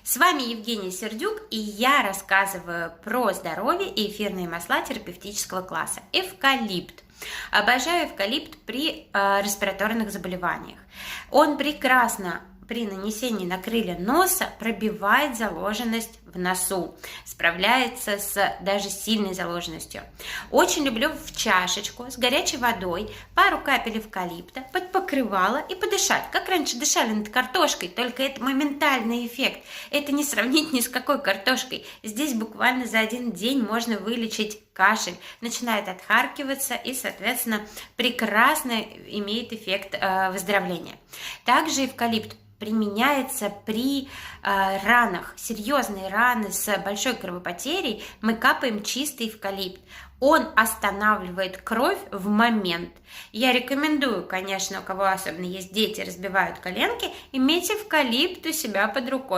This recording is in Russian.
С вами Евгения Сердюк, и я рассказываю про здоровье и эфирные масла терапевтического класса. Эвкалипт. Обожаю эвкалипт при респираторных заболеваниях. Он прекрасно при нанесении на крылья носа пробивает заложенность в носу, справляется с даже сильной заложенностью. Очень люблю в чашечку с горячей водой пару капель эвкалипта под покрывало и подышать. Как раньше дышали над картошкой, только это моментальный эффект. Это не сравнить ни с какой картошкой. Здесь буквально за один день можно вылечить кашель, начинает отхаркиваться и, соответственно, прекрасно имеет эффект выздоровления. Также эвкалипт применяется при ранах, серьезные раны с большой кровопотерей, мы капаем чистый эвкалипт. Он останавливает кровь в момент. Я рекомендую, конечно, у кого особенно есть дети, разбивают коленки, иметь эвкалипт у себя под рукой.